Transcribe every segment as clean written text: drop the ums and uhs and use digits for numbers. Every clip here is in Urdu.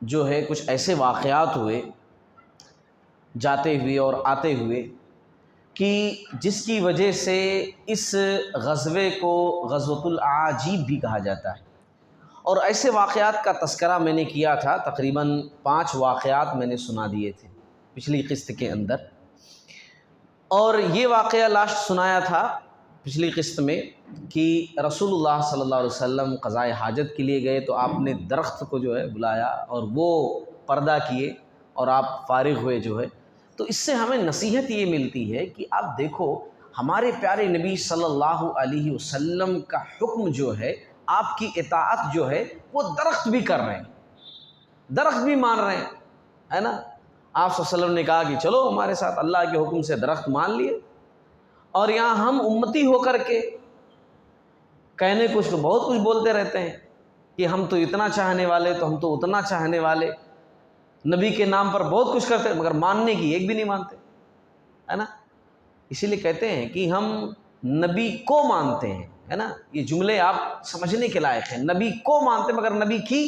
جو ہے کچھ ایسے واقعات ہوئے جاتے ہوئے اور آتے ہوئے کہ جس کی وجہ سے اس غزوے کو غزوۃ الاعاجیب بھی کہا جاتا ہے۔ اور ایسے واقعات کا تذکرہ میں نے کیا تھا، تقریباً 5 واقعات میں نے سنا دیے تھے پچھلی قسط کے اندر، اور یہ واقعہ لاسٹ سنایا تھا پچھلی قسط میں کہ رسول اللہ صلی اللہ علیہ وسلم قضائے حاجت کے لیے گئے تو آپ نے درخت کو جو ہے بلایا اور وہ پردہ کیے اور آپ فارغ ہوئے جو ہے۔ تو اس سے ہمیں نصیحت یہ ملتی ہے کہ آپ دیکھو ہمارے پیارے نبی صلی اللہ علیہ وسلم کا حکم جو ہے، آپ کی اطاعت جو ہے وہ درخت بھی کر رہے ہیں، درخت بھی مان رہے ہیں، ہے نا۔ آپ صلی اللہ علیہ وسلم نے کہا کہ چلو ہمارے ساتھ، اللہ کے حکم سے درخت مان لیے، اور یہاں ہم امتی ہو کر کے کہنے کچھ تو بہت کچھ بولتے رہتے ہیں کہ ہم تو اتنا چاہنے والے، تو ہم تو اتنا چاہنے والے، نبی کے نام پر بہت کچھ کرتے ہیں مگر ماننے کی ایک بھی نہیں مانتے، ہے نا۔ اسی لیے کہتے ہیں کہ ہم نبی کو مانتے ہیں، ہے نا۔ یہ جملے آپ سمجھنے کے لائق ہیں، نبی کو مانتے مگر نبی کی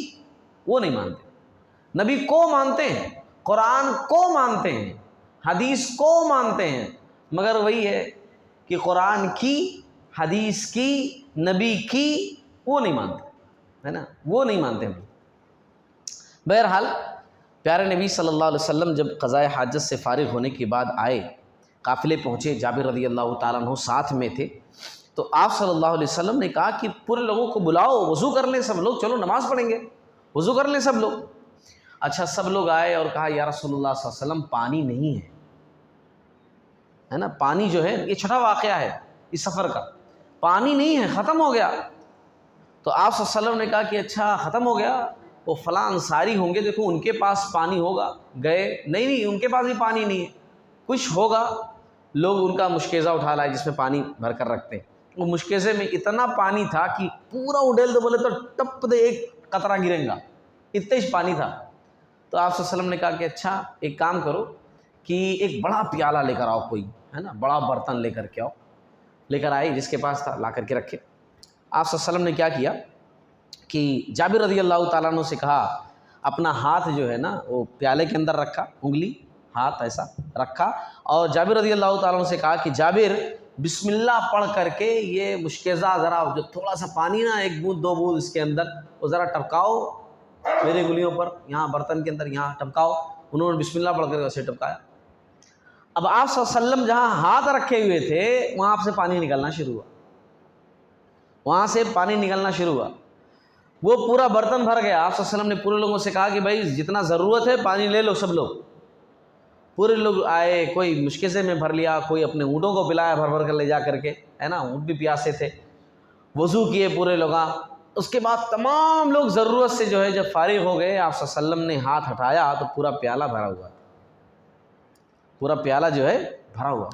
وہ نہیں مانتے۔ نبی کو مانتے ہیں، قرآن کو مانتے ہیں، حدیث کو مانتے ہیں، مگر وہی ہے کہ قرآن کی، حدیث کی، نبی کی وہ نہیں مانتے، ہے نا، وہ نہیں مانتے ہم۔ بہرحال پیارے نبی صلی اللہ علیہ وسلم جب قضائے حاجت سے فارغ ہونے کے بعد آئے، قافلے پہنچے، جابر رضی اللہ تعالیٰ عنہ ساتھ میں تھے، تو آپ صلی اللہ علیہ وسلم نے کہا کہ پورے لوگوں کو بلاؤ، وضو کر لیں سب لوگ، چلو نماز پڑھیں گے، وضو کر لیں سب لوگ۔ اچھا، سب لوگ آئے اور کہا یا رسول اللہ صلی اللہ علیہ وسلم پانی نہیں ہے نا، پانی جو ہے، یہ چھٹا واقعہ ہے اس سفر کا، پانی نہیں ہے، ختم ہو گیا۔ تو آپ صلی اللہ علیہ وسلم نے کہا کہ اچھا ختم ہو گیا، وہ فلاں انصاری ہوں گے، دیکھو ان کے پاس پانی ہوگا، گئے نہیں ان کے پاس بھی پانی نہیں ہے، کچھ ہوگا، لوگ ان کا مشکیزہ اٹھا لائے جس میں پانی بھر کر رکھتے ہیں۔ وہ مشکیزے میں اتنا پانی تھا کہ پورا اڈیل تو بولے تو ٹپ دے ایک قطرہ گریں گا، اتنا ہی پانی تھا۔ تو آپ صلی اللہ علیہ وسلم نے کہا کہ اچھا ایک کام کرو کہ ایک بڑا پیالہ لے کر آؤ، کوئی ہے نا، بڑا برتن لے کر کے آؤ۔ لے کر آئے، جس کے پاس تھا لا کر کے رکھے۔ آپ صلی اللہ علیہ وسلم نے کیا کیا کہ جابر رضی اللہ تعالیٰ عنہ سے کہا، اپنا ہاتھ جو ہے نا وہ پیالے کے اندر رکھا، انگلی ہاتھ ایسا رکھا، اور جابر رضی اللہ تعالیٰ عنہ سے کہا کہ جابر بسم اللہ پڑھ کر کے یہ مشکیزہ ذرا جو تھوڑا سا پانی نا، 1 بوند 2 بوند اس کے اندر، وہ ذرا ٹپکاؤ میرے انگلیوں پر، یہاں برتن کے اندر یہاں ٹپکاؤ۔ انہوں نے بسم اللہ پڑھ کر ویسے ٹپکایا۔ اب آپ صلی اللہ علیہ وسلم جہاں ہاتھ رکھے ہوئے تھے وہاں آپ سے پانی نکلنا شروع ہوا، وہاں سے پانی نکلنا شروع ہوا، وہ پورا برتن بھر گیا۔ آپ صلی اللہ علیہ وسلم نے پورے لوگوں سے کہا کہ بھائی جتنا ضرورت ہے پانی لے لو سب لوگ۔ پورے لوگ آئے، کوئی مشکیزے میں بھر لیا، کوئی اپنے اونٹوں کو پلایا بھر بھر کر لے جا کر کے، ہے نا، اونٹ بھی پیاسے تھے۔ وضو کیے پورے لوگ۔ اس کے بعد تمام لوگ ضرورت سے جو ہے جب فارغ ہو گئے، آپ صلی اللہ علیہ وسلم نے ہاتھ ہٹایا تو پورا پیالہ بھرا ہوا، پورا پیالہ جو ہے بھرا ہوا۔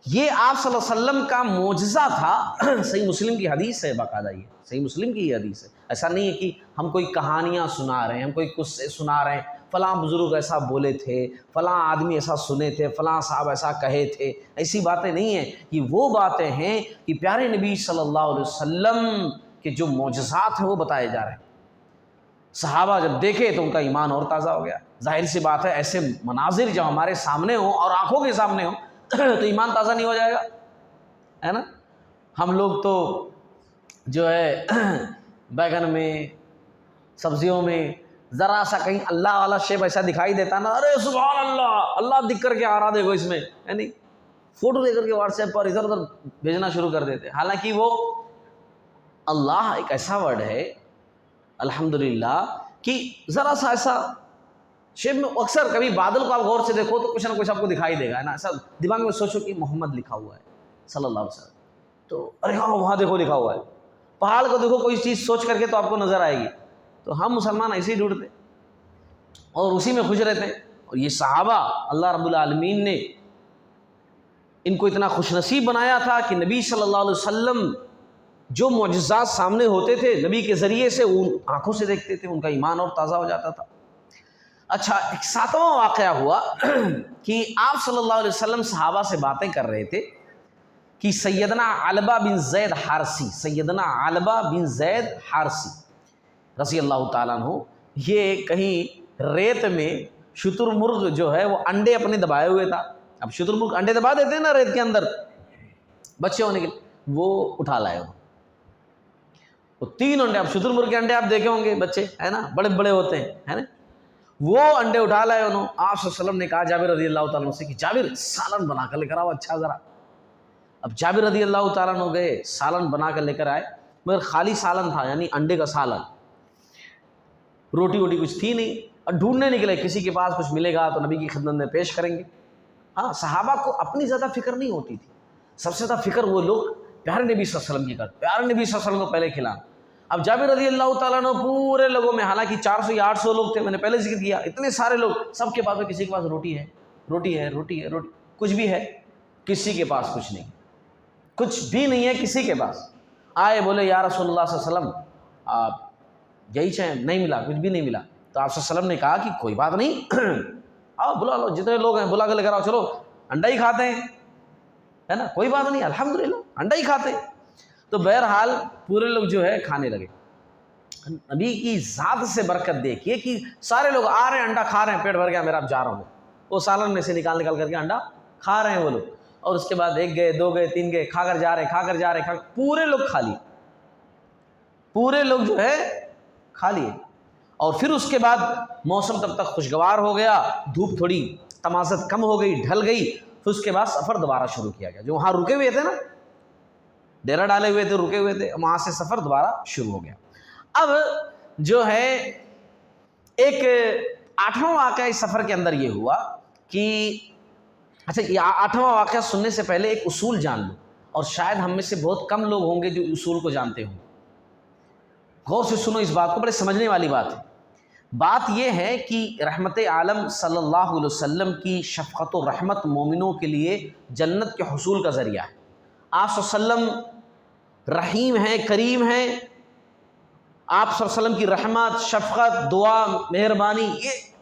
یہ آپ صلی اللہ علیہ وسلم کا معجزہ تھا۔ صحیح مسلم کی حدیث ہے، باقاعدہ یہ صحیح مسلم کی یہ حدیث ہے۔ ایسا نہیں ہے کہ ہم کوئی کہانیاں سنا رہے ہیں، ہم کوئی قصے سنا رہے ہیں، فلاں بزرگ ایسا بولے تھے، فلاں آدمی ایسا سنے تھے، فلاں صاحب ایسا کہے تھے، ایسی باتیں نہیں ہیں۔ یہ وہ باتیں ہیں کہ پیارے نبی صلی اللہ علیہ وسلم کے جو معجزات ہیں وہ بتائے جا رہے ہیں۔ صحابہ جب دیکھے تو ان کا ایمان اور تازہ ہو گیا۔ ظاہر سی بات ہے، ایسے مناظر جب ہمارے سامنے ہوں اور آنکھوں کے سامنے ہوں تو ایمان تازہ نہیں ہو جائے گا، ہے نا۔ ہم لوگ تو جو ہے بیگن میں، سبزیوں میں ذرا سا کہیں اللہ والا شیپ ایسا دکھائی دیتا نا، ارے سبحان اللہ، اللہ دکھ کر کے آ رہا دیکھو اس میں، یعنی فوٹو لے کر کے واٹس ایپ پر ادھر ادھر بھیجنا شروع کر دیتے۔ حالانکہ وہ اللہ ایک ایسا ورڈ ہے الحمدللہ کہ ذرا سا ایسا شیپ میں، اکثر کبھی بادل کو آپ غور سے دیکھو تو کچھ نہ کچھ آپ کو دکھائی دے گا، ہے نا۔ ایسا دماغ میں سوچو کہ محمد لکھا ہوا ہے صلی اللہ علیہ وسلم، تو ارے ہاں وہاں دیکھو لکھا ہوا ہے، پہاڑ کو دیکھو، کوئی چیز سوچ کر کے تو آپ کو نظر آئے گی۔ تو ہم مسلمان ایسے ہی ڈھونڈتے اور اسی میں خوش رہتے ہیں۔ اور یہ صحابہ اللہ رب العالمین نے ان کو اتنا خوش نصیب بنایا تھا کہ نبی صلی اللہ علیہ وسلم جو معجزات سامنے ہوتے تھے نبی کے ذریعے سے، وہ آنکھوں سے دیکھتے تھے، ان کا ایمان اور تازہ ہو جاتا تھا۔ اچھا، ایک 7واں واقعہ ہوا کہ آپ صلی اللہ علیہ وسلم صحابہ سے باتیں کر رہے تھے کہ سیدنا علبہ بن زید حارثی، سیدنا علبہ بن زید حارثی رضی اللہ تعالیٰ عنہ، یہ کہیں ریت میں شتر مرغ جو ہے وہ انڈے اپنے دبائے ہوئے تھا. اب شتر مرغ انڈے دبا دیتے ہیں نا ریت کے اندر بچے ہونے کے لیے, وہ اٹھا لائے وہ 3 انڈے. اب شتر مرغ کے انڈے آپ دیکھے ہوں گے بچے, ہے نا, بڑے بڑے ہوتے ہیں, ہے نا, وہ انڈے اٹھا لائے انہوں. آپ صلی اللہ علیہ وسلم نے کہا جابر رضی اللہ تعالیٰ عنہ سے کہ جابر سالن بنا کر لے کر آؤ اچھا ذرا. اب جابر رضی اللہ تعالیٰ عنہ گئے, سالن بنا کر لے کر آئے, مگر خالی سالن تھا, یعنی انڈے کا سالن, روٹی ووٹی کچھ تھی نہیں. اور ڈھونڈنے نکلے کسی کے پاس کچھ ملے گا تو نبی کی خدمت میں پیش کریں گے. ہاں, صحابہ کو اپنی زیادہ فکر نہیں ہوتی تھی, سب سے زیادہ فکر وہ لوگ پیارے نبی صلی اللہ علیہ وسلم کی کرتے, پیارے نبی صلی اللہ علیہ وسلم کو پہلے کھلانا. اب جابر رضی اللہ تعالیٰ عنہ پورے لوگوں میں, حالانکہ 400 یا 800 لوگ تھے, میں نے پہلے ذکر کیا, اتنے سارے لوگ, سب کے پاس کسی کے پاس روٹی ہے, روٹی ہے, روٹی ہے, روٹی کچھ بھی ہے, کسی کے پاس کچھ نہیں, کچھ بھی نہیں ہے کسی کے پاس. آئے بولے یا رسول اللہ صلی اللہ علیہ وسلم آپ یہی چاہیں, نہیں ملا, کچھ بھی نہیں ملا. تو آپ صلی اللہ علیہ وسلم نے کہا کہ کوئی بات نہیں, آؤ بلا لو, جتنے لوگ ہیں بلا کے لے کر آؤ, چلو انڈا ہی کھاتے ہیں, ہے نا, کوئی بات نہیں, الحمدللہ انڈا ہی کھاتے ہیں. تو بہرحال پورے لوگ جو ہے کھانے لگے. نبی کی ذات سے برکت دیکھیے کہ سارے لوگ آ رہے ہیں, انڈا کھا رہے ہیں, پیٹ بھر گیا میرا, اب جا رہا ہوں. وہ سالن میں سے نکال کر کے انڈا کھا رہے ہیں وہ لوگ. اور اس کے بعد 1 گئے, 2 گئے, 3 گئے, کھا کر جا رہے, پورے لوگ کھا لیے, پورے لوگ جو ہے کھا لیے. اور پھر اس کے بعد موسم تب تک خوشگوار ہو گیا, دھوپ تھوڑی تمازت کم ہو گئی, ڈھل گئی. پھر اس کے بعد سفر دوبارہ شروع کیا گیا. جو وہاں رکے ہوئے تھے نا, ڈیرا ڈالے ہوئے تھے, رکے ہوئے تھے, وہاں سے سفر دوبارہ شروع ہو گیا. اب جو ہے ایک 8واں واقعہ اس سفر کے اندر یہ ہوا کہ اچھا, یہ 8واں واقعہ سننے سے پہلے ایک اصول جان لو, اور شاید ہم میں سے بہت کم لوگ ہوں گے جو اصول کو جانتے ہوں. غور سے سنو اس بات کو, بڑے سمجھنے والی بات ہے. بات یہ ہے کہ رحمت عالم صلی اللہ علیہ وسلم کی شفقت و رحمت مومنوں کے لیے جنت کے حصول کا ذریعہ ہے. آپ صلی اللہ علیہ وسلم رحیم ہیں, کریم ہیں. آپ صلی اللہ علیہ وسلم کی رحمت, شفقت, دعا, مہربانی,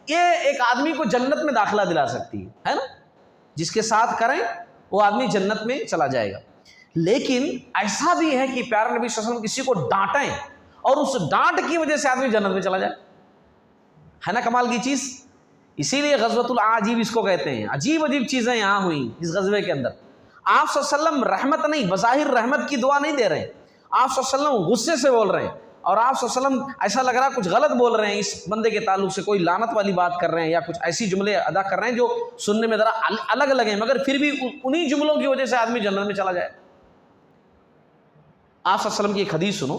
یہ ایک آدمی کو جنت میں داخلہ دلا سکتی ہے نا, جس کے ساتھ کریں وہ آدمی جنت میں چلا جائے گا. لیکن ایسا بھی ہے کہ پیارے نبی صلی اللہ علیہ وسلم کسی کو ڈانٹیں اور اس ڈانٹ کی وجہ سے آدمی جنت میں چلا جائے, ہے نا کمال کی چیز. اسی لیے غزوۃ العاجیب اس کو کہتے ہیں. عجیب عجیب چیزیں یہاں ہوئیں اس غزوے کے اندر. آپ صلی اللہ علیہ وسلم رحمت نہیں, بظاہر رحمت کی دعا نہیں دے رہے ہیں, آپ صلی اللہ علیہ وسلم غصے سے بول رہے ہیں, اور آپ صلی اللہ علیہ وسلم ایسا لگ رہا ہے کچھ غلط بول رہے ہیں اس بندے کے تعلق سے, کوئی لعنت والی بات کر رہے ہیں یا کچھ ایسی جملے ادا کر رہے ہیں جو سننے میں ذرا الگ لگیں, مگر پھر بھی انہی جملوں کی وجہ سے آدمی جنت میں چلا جائے. آپ صلی اللہ علیہ وسلم کی ایک حدیث سنو.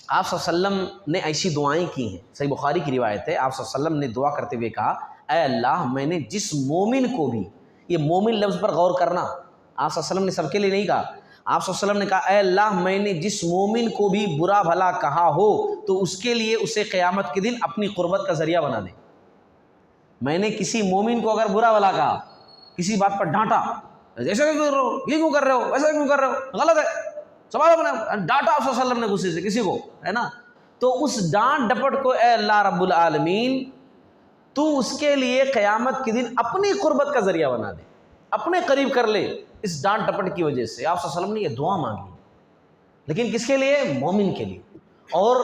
آپ صلی اللہ علیہ وسلم نے ایسی دعائیں کی ہیں, صحیح بخاری کی روایت ہے. آپ صلی اللہ علیہ وسلم نے دعا کرتے ہوئے کہا, اے اللہ میں نے جس مومن کو بھی, یہ مومن لفظ پر غور کرنا, آپ صلی اللہ علیہ وسلم نے سب کے لیے نہیں کہا, آپ صلی اللہ علیہ وسلم نے کہا اے اللہ میں نے جس مومن کو بھی برا بھلا کہا ہو تو اس کے لیے اسے قیامت کے دن اپنی قربت کا ذریعہ بنا دے. میں نے کسی مومن کو اگر برا بھلا کہا, کسی بات پر ڈانٹا, ایسا کیوں کر رہے ہو, یہ کیوں کر رہے ہو, ایسا کیوں کر رہے ہو, غلط ہے, سوال اپنا ڈانٹا آپ صلی اللہ علیہ وسلم نے غصے سے کسی کو, ہے نا, تو اس ڈانٹ ڈپٹ کو اے اللہ رب العالمین تو اس کے لیے قیامت کے دن اپنی قربت کا ذریعہ بنا دے, اپنے قریب کر لے اس ڈانٹ ڈپٹ کی وجہ سے. آپ صلی اللہ علیہ وسلم نے یہ دعا مانگی, لیکن کس کے لیے, مومن کے لیے. اور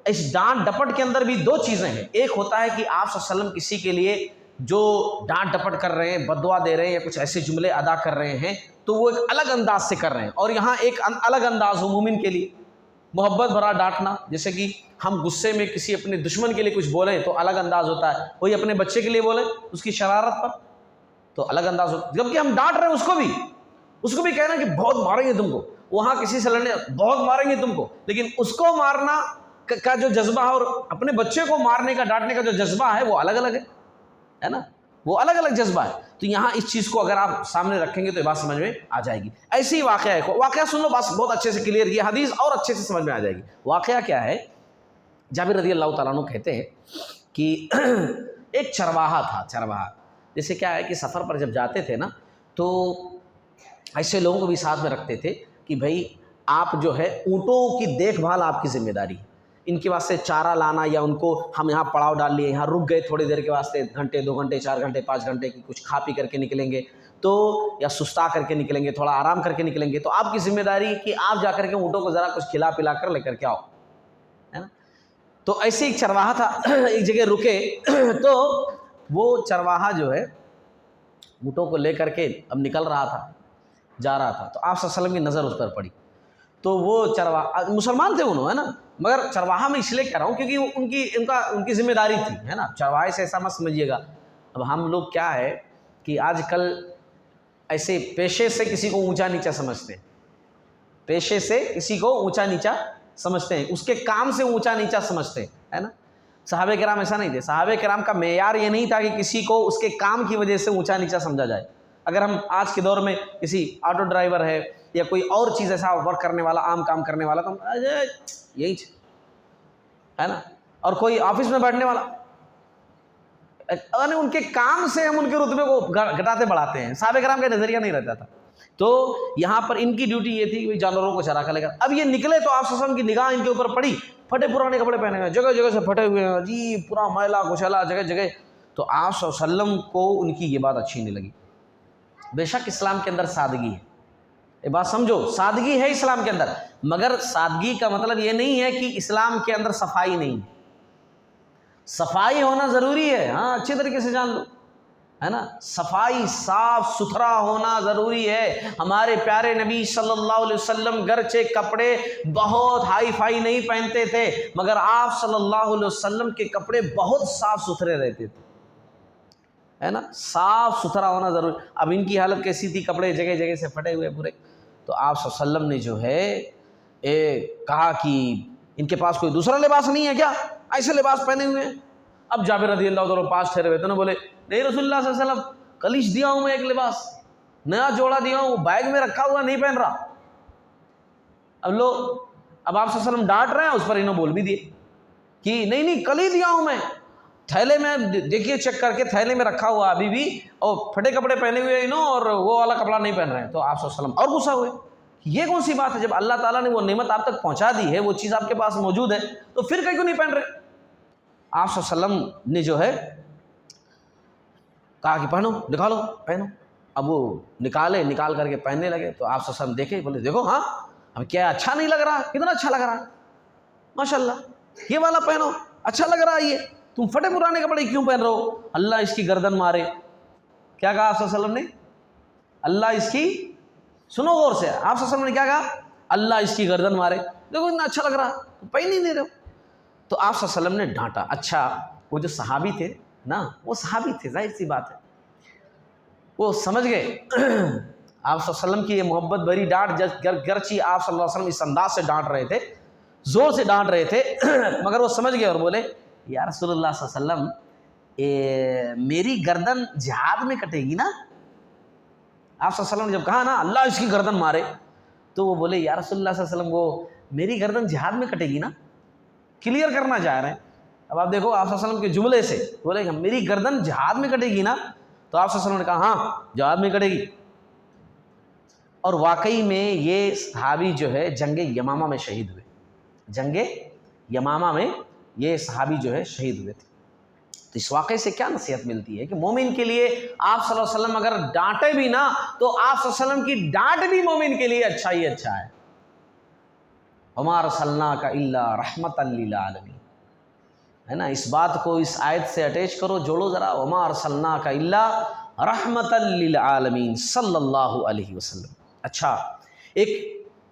اس ڈانٹ ڈپٹ کے اندر بھی 2 چیزیں ہیں. ایک ہوتا ہے کہ آپ صلی اللہ علیہ وسلم کسی کے لیے جو ڈانٹ ڈپٹ کر رہے ہیں, بد دعا دے رہے ہیں یا کچھ ایسے جملے ادا کر رہے ہیں تو وہ ایک الگ انداز سے کر رہے ہیں, اور یہاں ایک الگ انداز ہو مومن کے لیے, محبت بھرا ڈانٹنا. جیسے کہ ہم غصے میں کسی اپنے دشمن کے لیے کچھ بولیں تو الگ انداز ہوتا ہے, وہی اپنے بچے کے لیے بولیں اس کی شرارت پر تو الگ انداز ہوتا ہے. جبکہ ہم ڈانٹ رہے ہیں اس کو بھی کہنا کہ بہت ماریں گے تم کو, وہاں کسی سے لڑنے بہت ماریں گے تم کو, لیکن اس کو مارنا کا جو جذبہ ہے اور اپنے بچے کو مارنے کا, ڈانٹنے کا جو جذبہ ہے وہ الگ الگ ہے نا, وہ الگ الگ جذبہ ہے. تو یہاں اس چیز کو اگر آپ سامنے رکھیں گے تو یہ بات سمجھ میں آ جائے گی. ایسی واقعہ سن لو, بس بہت اچھے سے کلیئر, یہ حدیث اور اچھے سے سمجھ میں آ جائے گی. واقعہ کیا ہے, جابر رضی اللہ تعالیٰ عنہ کہتے ہیں کہ ایک چرواہا تھا. جیسے کیا ہے کہ سفر پر جب جاتے تھے نا تو ایسے لوگوں کو بھی ساتھ میں رکھتے تھے کہ بھائی آپ جو ہے اونٹوں کی دیکھ بھال آپ کی ذمہ داری, ان کے واسطے چارہ لانا, یا ان کو ہم یہاں پڑاؤ ڈال لیے, یہاں رک گئے تھوڑی دیر کے واسطے, گھنٹے 2 گھنٹے 4 گھنٹے 5 گھنٹے کی کچھ کھا پی کر کے نکلیں گے تو, یا سستا کر کے نکلیں گے, تھوڑا آرام کر کے نکلیں گے, تو آپ کی ذمہ داری کہ آپ جا کر کے اونٹوں کو ذرا کچھ کھلا پلا کر لے کر کے آؤ, ہے نا. تو ایسے ایک چرواہا تھا، ایک جگہ رکے تو وہ چرواہا جو ہے اونٹوں کو لے کر کے اب نکل رہا تھا، جا رہا تھا، تو آپ صلی اللہ علیہ وسلم کی نظر اس پر پڑی. تو وہ چرواہا، مسلمان تھے انہوں، ہے نا، مگر چرواہا میں اس لیے کہہ رہا ہوں کیونکہ ان کی ذمہ داری تھی، ہے نا. چرواہے سے ایسا مت سمجھیے گا. اب ہم لوگ کیا ہے کہ آج کل ایسے پیشے سے کسی کو اونچا نیچا سمجھتے ہیں، پیشے سے کسی کو اونچا نیچا سمجھتے ہیں، اس کے کام سے اونچا نیچا سمجھتے ہیں، ہے نا. صحابہ کرام ایسا نہیں تھے. صحابہ کرام کا معیار یہ نہیں تھا کہ کسی کو اس کے کام کی وجہ سے اونچا نیچا سمجھا جائے. اگر ہم آج کے دور میں کسی آٹو ڈرائیور ہے یا کوئی اور چیز ایسا ورک کرنے والا، عام کام کرنے والا، تو یہی ہے نا، اور کوئی آفس میں بیٹھنے والا، ان کے کام سے ہم ان کے رتبے کو گھٹاتے بڑھاتے ہیں. صحابہ کرام کا نظریہ نہیں رہتا تھا. تو یہاں پر ان کی ڈیوٹی یہ تھی کہ جانوروں کو چرا کر لے کر. اب یہ نکلے تو آپ صلی اللہ علیہ وسلم کی نگاہ ان کے اوپر پڑی، پھٹے پرانے کپڑے پہنے ہوئے، جگہ جگہ سے پھٹے ہوئے ہیں جی، پورا میلا کچیلا جگہ جگہ. تو آپ صلی اللہ علیہ وسلم کو ان کی یہ بات اچھی نہیں لگی. بے شک اسلام کے اندر سادگی ہے، یہ بات سمجھو، سادگی ہے اسلام کے اندر، مگر سادگی کا مطلب یہ نہیں ہے کہ اسلام کے اندر صفائی نہیں ہے. صفائی ہونا ضروری ہے، ہاں اچھے طریقے سے جان لو، ہے نا. صفائی، صاف ستھرا ہونا ضروری ہے. ہمارے پیارے نبی صلی اللہ علیہ وسلم گرچہ کپڑے بہت ہائی فائی نہیں پہنتے تھے، مگر آپ صلی اللہ علیہ وسلم کے کپڑے بہت صاف ستھرے رہتے تھے، ہے نا. صاف ستھرا ہونا ضروری. اب ان کی حالت کیسی تھی، کپڑے جگہ جگہ سے پھٹے ہوئے پورے. تو آپ صلی اللہ علیہ وسلم نے جو ہے کہا کہ ان کے پاس کوئی دوسرا لباس نہیں ہے کیا، ایسے لباس پہنے ہوئے ہیں. اب جابر رضی اللہ عنہ پاس ٹھہرے ہوئے تھے نا، بولے نہیں رسول اللہ صلی اللہ علیہ وسلم، کلیش دیا ہوں میں ایک لباس، نیا جوڑا دیا ہوں، بیگ میں رکھا ہوا نہیں پہن رہا. اب آپ صلی اللہ علیہ وسلم ڈانٹ رہے ہیں، اس پر انہوں بول بھی دیے کہ نہیں کل ہی دیا ہوں میں، تھیلے میں دیکھیے چیک کر کے تھیلے میں رکھا ہوا ابھی بھی، اور پھٹے کپڑے پہنے ہوئے انہوں اور وہ والا کپڑا نہیں پہن رہے ہیں. تو آپ صلی اللہ علیہ وسلم اور غصہ ہوئے. یہ کون سی بات ہے، جب اللہ تعالیٰ نے وہ نعمت آپ تک پہنچا دی ہے، وہ چیز آپ کے پاس موجود ہے، تو پھر کیوں نہیں پہن رہے. آپ صلی اللہ علیہ وسلم نے جو ہے کہا کہ پہنو، نکالو پہنو. اب وہ نکال کر کے پہننے لگے. تو آپ صلی اللہ علیہ وسلم دیکھے، بولے دیکھو ہاں اب کیا اچھا نہیں لگ رہا، کتنا اچھا لگ رہا ہے، ماشاءاللہ یہ والا پہنو، اچھا لگ رہا ہے. یہ تم پھٹے پرانے کپڑے کیوں پہن رہے ہو، اللہ اس کی گردن مارے. کیا کہا آپ صلی اللہ علیہ وسلم نے، اللہ اس کی، سنو غور سے، آپ صلی اللہ علیہ وسلم نے کیا کہا، اللہ اس کی گردن مارے. دیکھو اتنا اچھا لگ رہا، پہن نہیں دے رہے ہو. تو آپ صلی اللہ علیہ وسلم نے ڈانٹا. اچھا وہ جو صحابی تھے نا، وہ صحابی تھے، ظاہر سی بات ہے، وہ سمجھ گئے آپ صلی اللہ علیہ وسلم کی یہ محبت بھری ڈانٹ. گرچہ آپ صلی اللہ علیہ وسلم اس انداز سے ڈانٹ رہے تھے، زور سے ڈانٹ رہے تھے، مگر وہ سمجھ گئے اور بولے یا رسول اللہ صلی اللہ علیہ وسلم میری گردن جہاد میں کٹے گی نا. آپ صلی اللہ علیہ وسلم نے جب کہا نا اللہ اس کی گردن مارے، تو وہ بولے یا رسول اللہ صلی اللہ علیہ وسلم وہ میری گردن جہاد میں کٹے گی نا، کلیئر کرنا چاہ رہے ہیں. اب آپ دیکھو آپ صلی اللہ علیہ وسلم کے جملے سے بولے گا میری گردن جہاد میں کٹے گی نا، تو آپ صلی اللہ علیہ وسلم نے کہا ہاں جہاد میں کٹے گی. اور واقعی میں یہ صحابی جو ہے جنگ یمامہ میں شہید ہوئے. جنگ یمامہ میں یہ صحابی جو ہے شہید ہوئے تھے. تو اس واقعے سے کیا نصیحت ملتی ہے کہ مومن کے لیے آپ صلی اللہ علیہ وسلم اگر ڈانٹے بھی نا، تو آپ صلی اللہ علیہ وسلم کی ڈانٹ بھی مومن کے لیے اچھا ہی اچھا ہے. وما ارسلناک الا رحمتا للعالمین، ہے نا. اس بات کو اس آیت سے اٹیچ کرو، جوڑو ذرا، وما ارسلناک الا رحمتا للعالمین صلی اللہ علیہ وسلم. اچھا ایک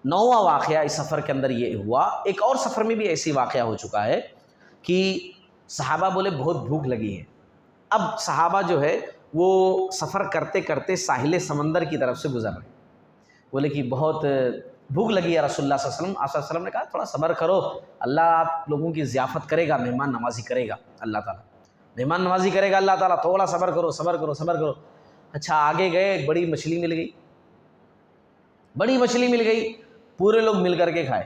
نوواں واقعہ اس سفر کے اندر یہ ہوا. ایک اور سفر میں بھی ایسی واقعہ ہو چکا ہے کہ صحابہ بولے بہت بھوک لگی ہے. اب صحابہ جو ہے وہ سفر کرتے کرتے ساحل سمندر کی طرف سے گزر رہے، بولے کہ بہت بھوک لگی ہے رسول اللہ صلی اللہ علیہ وسلم. آپ صلی اللہ علیہ وسلم نے کہا تھوڑا صبر کرو، اللہ آپ لوگوں کی ضیافت کرے گا، مہمان نوازی کرے گا اللہ تعالیٰ، مہمان نوازی کرے گا اللہ تعالیٰ، تھوڑا صبر کرو صبر کرو صبر کرو. اچھا آگے گئے، ایک بڑی مچھلی مل گئی، بڑی مچھلی مل گئی. پورے لوگ مل کر کے کھائے،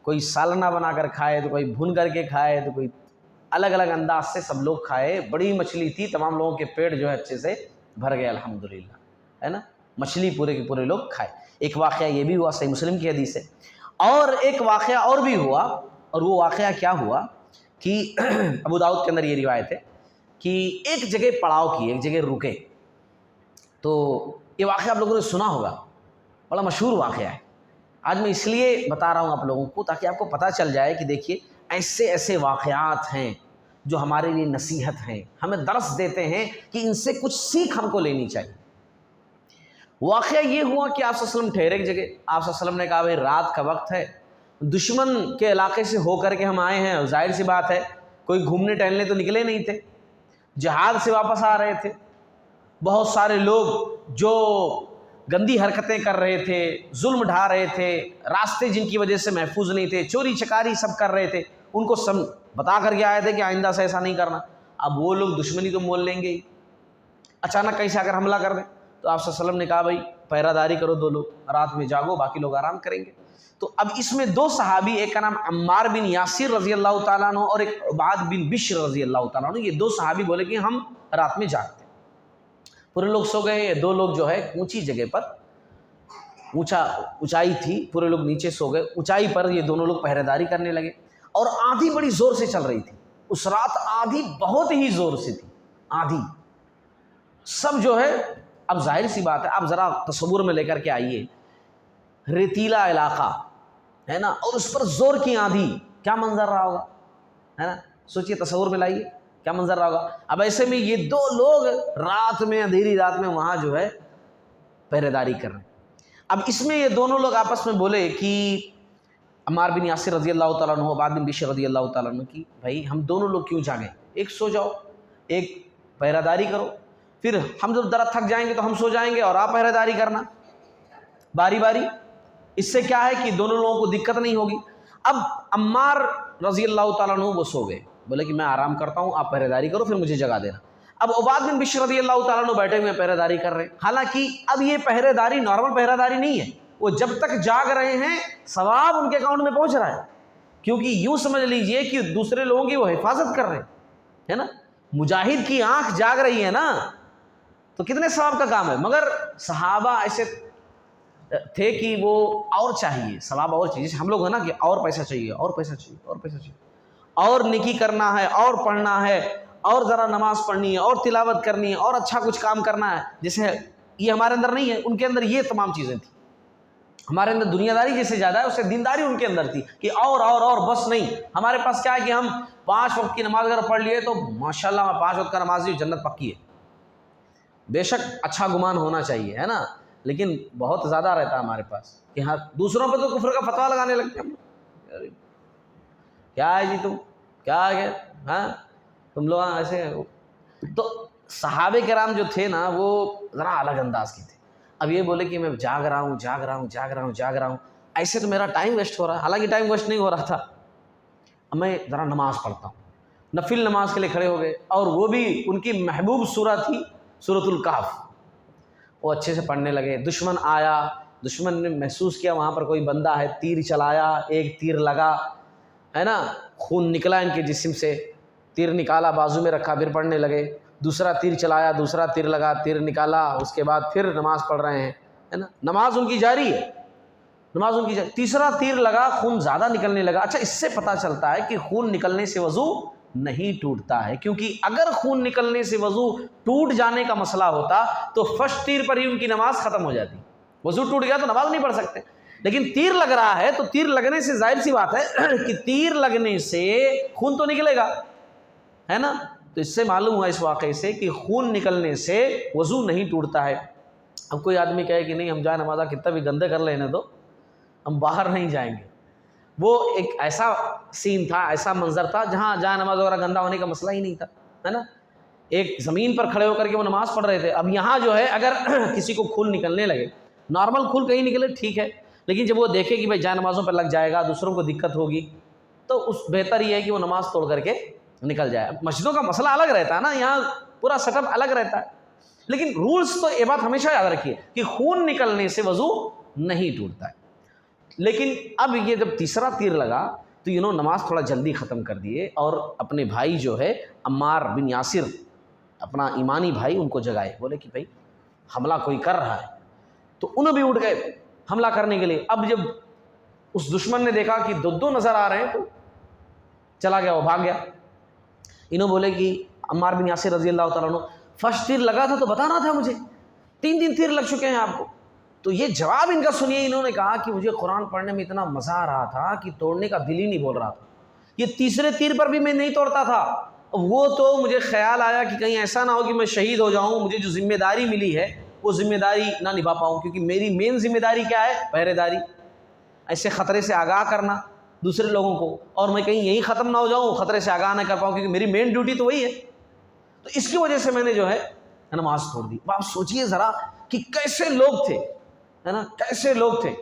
کوئی سالنہ بنا کر کھائے، تو کوئی بھون کر کے کھائے، تو کوئی الگ الگ انداز سے سب لوگ کھائے. بڑی مچھلی تھی، تمام لوگوں کے پیٹ جو ہے اچھے سے بھر گئے الحمدللہ، ہے نا. مچھلی پورے کے پورے لوگ کھائے. ایک واقعہ یہ بھی ہوا، صحیح مسلم کی حدیث ہے. اور ایک واقعہ اور بھی ہوا، اور وہ واقعہ کیا ہوا کہ ابو داؤد کے اندر یہ روایت ہے کہ ایک جگہ پڑاؤ کی، ایک جگہ رکے. تو یہ واقعہ آپ لوگوں نے سنا ہوگا، بڑا مشہور واقعہ ہے. آج میں اس لیے بتا رہا ہوں آپ لوگوں کو تاکہ آپ کو پتہ چل جائے کہ دیکھیے ایسے ایسے واقعات ہیں جو ہمارے لیے نصیحت ہیں، ہمیں درس دیتے ہیں کہ ان سے کچھ سیکھ ہم کو لینی چاہیے۔ واقعہ یہ ہوا کہ آپ صلی اللہ علیہ وسلم ٹھہرے ایک جگہ، آپ صلی اللہ علیہ وسلم نے کہا بھائی رات کا وقت ہے، دشمن کے علاقے سے ہو کر کے ہم آئے ہیں، ظاہر سی بات ہے کوئی گھومنے ٹہلنے تو نکلے نہیں تھے، جہاد سے واپس آ رہے تھے، بہت سارے لوگ جو گندی حرکتیں کر رہے تھے، ظلم ڈھا رہے تھے، راستے جن کی وجہ سے محفوظ نہیں تھے، چوری چکاری سب کر رہے تھے، ان کو سب بتا کر کے آئے تھے کہ آئندہ سے ایسا نہیں کرنا۔ اب وہ لوگ دشمنی تو مول لیں گے ہی، اچانک کہیں سے آ کر حملہ کر دیں، تو آپ صلی اللہ علیہ وسلم نے کہا بھائی پہرہ داری کرو، 2 لوگ رات میں جاگو، باقی لوگ آرام کریں گے۔ تو اب اس میں 2 صحابی، ایک کا نام عمار بن یاسر رضی اللہ تعالیٰ عنہ اور ایک عباد بن بشر رضی اللہ تعالیٰ عنہ، یہ 2 صحابی بولے کہ ہم رات میں جاگتے ہیں۔ پورے لوگ سو گئے، یہ 2 لوگ جو ہے اونچی جگہ پر، اونچائی تھی، پورے لوگ نیچے سو گئے، اونچائی پر یہ دونوں لوگ پہرے داری کرنے لگے، اور آندھی بڑی زور سے چل رہی تھی، اس رات آندھی بہت ہی زور سے تھی، آندھی سب جو ہے، اب ظاہر سی بات ہے، آپ ذرا تصور میں لے کر کے آئیے، ریتیلا علاقہ ہے نا، اور اس پر زور کی آندھی، کیا منظر رہا ہوگا، ہے نا، سوچئے تصور میں لائیے کیا منظر رہا ہوگا۔ اب ایسے میں یہ 2 لوگ رات میں، اندھیری رات میں وہاں جو ہے پہرے داری کر رہے ہیں۔ اب اس میں یہ دونوں لوگ آپس میں بولے کہ عمار بن یاسر رضی اللہ تعالیٰ عنہ، عباد بن بشر رضی اللہ تعالیٰ عنہ کی بھائی ہم دونوں لوگ کیوں جاگیں، ایک سو جاؤ، ایک پہرہ داری کرو، پھر ہم جب ذرا تھک جائیں گے تو ہم سو جائیں گے اور آپ پہرہ داری کرنا باری باری، اس سے کیا ہے کہ دونوں لوگوں کو دقت نہیں ہوگی۔ اب عمار رضی اللہ تعالیٰ عنہ وہ سو گئے، بولے کہ میں آرام کرتا ہوں، آپ پہرہ داری کرو، پھر مجھے جگا دینا۔ اب عباد بن بشر رضی اللہ تعالیٰ عنہ بیٹھے ہوئے پہرہ داری کر رہے ہیں، حالانکہ اب یہ پہرہ داری نارمل پہرہ داری نہیں ہے، وہ جب تک جاگ رہے ہیں ثواب ان کے اکاؤنٹ میں پہنچ رہا ہے، کیونکہ یوں سمجھ لیجئے کہ دوسرے لوگوں کی وہ حفاظت کر رہے ہیں، ہے نا، مجاہد کی آنکھ جاگ رہی ہے نا، تو کتنے ثواب کا کام ہے۔ مگر صحابہ ایسے تھے کہ وہ اور چاہیے ثواب، اور چاہیے، جیسے ہم لوگ ہیں نا کہ اور پیسہ چاہیے، اور پیسہ چاہیے، اور پیسہ چاہیے، اور نیکی کرنا ہے، اور پڑھنا ہے، اور ذرا نماز پڑھنی ہے، اور تلاوت کرنی ہے، اور اچھا کچھ کام کرنا ہے، جیسے یہ ہمارے اندر نہیں ہے، ان کے اندر یہ تمام چیزیں تھیں۔ ہمارے اندر دنیا داری جیسے زیادہ ہے، اس سے دینداری ان کے اندر تھی کہ اور بس نہیں، ہمارے پاس کیا ہے کہ ہم 5 وقت کی نماز اگر پڑھ لیے تو ماشاءاللہ میں 5 وقت کا نمازی، جنت پکی ہے۔ بے شک اچھا گمان ہونا چاہیے، ہے نا، لیکن بہت زیادہ رہتا ہے ہمارے پاس کہ ہاں دوسروں پہ تو کفر کا فتویٰ لگانے لگتے ہیں، کیا ہے جی تم، کیا ہے، ہاں تم لوگ ایسے۔ تو صحابہ کرام جو تھے نا وہ ذرا الگ انداز کی تھے۔ اب یہ بولے کہ میں جاگ رہا ہوں، ایسے تو میرا ٹائم ویسٹ ہو رہا ہے، حالانکہ ٹائم ویسٹ نہیں ہو رہا تھا، اب میں ذرا نماز پڑھتا ہوں۔ نفل نماز کے لیے کھڑے ہو گئے، اور وہ بھی ان کی محبوب سورہ تھی سورۃ الکہف، وہ اچھے سے پڑھنے لگے۔ دشمن آیا، دشمن نے محسوس کیا وہاں پر کوئی بندہ ہے، تیر چلایا، ایک تیر لگا، ہے نا، خون نکلا ان کے جسم سے، تیر نکالا بازو میں رکھا، پھر پڑھنے لگے، دوسرا تیر چلایا، دوسرا تیر لگا، تیر نکالا، اس کے بعد پھر نماز پڑھ رہے ہیں، ہے نا، نماز ان کی جاری ہے، نماز ان کی جاری۔ تیسرا تیر لگا، خون زیادہ نکلنے لگا۔ اچھا، اس سے پتہ چلتا ہے کہ خون نکلنے سے وضو نہیں ٹوٹتا ہے، کیونکہ اگر خون نکلنے سے وضو ٹوٹ جانے کا مسئلہ ہوتا تو فرسٹ تیر پر ہی ان کی نماز ختم ہو جاتی، وضو ٹوٹ گیا تو نماز نہیں پڑھ سکتے۔ لیکن تیر لگ رہا ہے تو تیر لگنے سے ظاہر سی بات ہے کہ تیر لگنے سے خون تو نکلے گا، ہے نا، تو اس سے معلوم ہوا اس واقعے سے کہ خون نکلنے سے وضو نہیں ٹوٹتا ہے۔ اب کوئی آدمی کہے کہ نہیں ہم جائے نمازہ کتنا بھی گندے کر لینے دو، ہم باہر نہیں جائیں گے، وہ ایک ایسا سین تھا، ایسا منظر تھا جہاں جائے نماز وغیرہ گندا ہونے کا مسئلہ ہی نہیں تھا، ہے نا، ایک زمین پر کھڑے ہو کر کے وہ نماز پڑھ رہے تھے۔ اب یہاں جو ہے اگر کسی کو خون نکلنے لگے، نارمل خون کہیں نکلے ٹھیک ہے، لیکن جب وہ دیکھے کہ بھائی جائے نمازوں پر لگ جائے گا، دوسروں کو دقت ہوگی، تو اس بہتر یہ ہے کہ وہ نماز توڑ کر کے نکل جائے۔ مسجدوں کا مسئلہ الگ رہتا ہے نا، یہاں پورا سیٹ اپ الگ رہتا ہے، لیکن رولز تو یہ بات ہمیشہ یاد رکھیے کہ خون نکلنے سے وضو نہیں ٹوٹتا ہے۔ لیکن اب یہ جب تیسرا تیر لگا تو نماز تھوڑا جلدی ختم کر دیے، اور اپنے بھائی جو ہے عمار بن یاسر، اپنا ایمانی بھائی، ان کو جگائے، بولے کہ بھائی حملہ کوئی کر رہا ہے، تو انہوں بھی اٹھ گئے حملہ کرنے کے لیے۔ اب جب اس دشمن نے دیکھا کہ 2 نظر آ رہے ہیں تو چلا گیا، وہ بھاگ گیا۔ انہوں بولے کہ عمار بن یاسر رضی اللہ تعالیٰ عنہ، فرسٹ تیر لگا تھا تو بتانا تھا مجھے، 3 تیر لگ چکے ہیں آپ کو۔ تو یہ جواب ان کا سنیے، انہوں نے کہا کہ مجھے قرآن پڑھنے میں اتنا مزہ آ رہا تھا کہ توڑنے کا دل ہی نہیں بول رہا تھا، یہ تیسرے تیر پر بھی میں نہیں توڑتا تھا، وہ تو مجھے خیال آیا کہ کہیں ایسا نہ ہو کہ میں شہید ہو جاؤں، مجھے جو ذمہ داری ملی ہے وہ ذمہ داری نہ نبھا پاؤں، کیونکہ میری مین ذمہ داری کیا ہے؟ پہرے داری، ایسے خطرے سے آگاہ کرنا دوسرے لوگوں کو، اور میں کہیں یہی ختم نہ ہو جاؤں، خطرے سے آگاہ نہ کر پاؤں، کیونکہ میری مین ڈیوٹی تو وہی ہے۔ تو اس کی وجہ سے میں نے جو ہے نماز چھوڑ دی۔ آپ سوچئے ذرا کہ کیسے لوگ تھے، ہے نا، کیسے لوگ تھے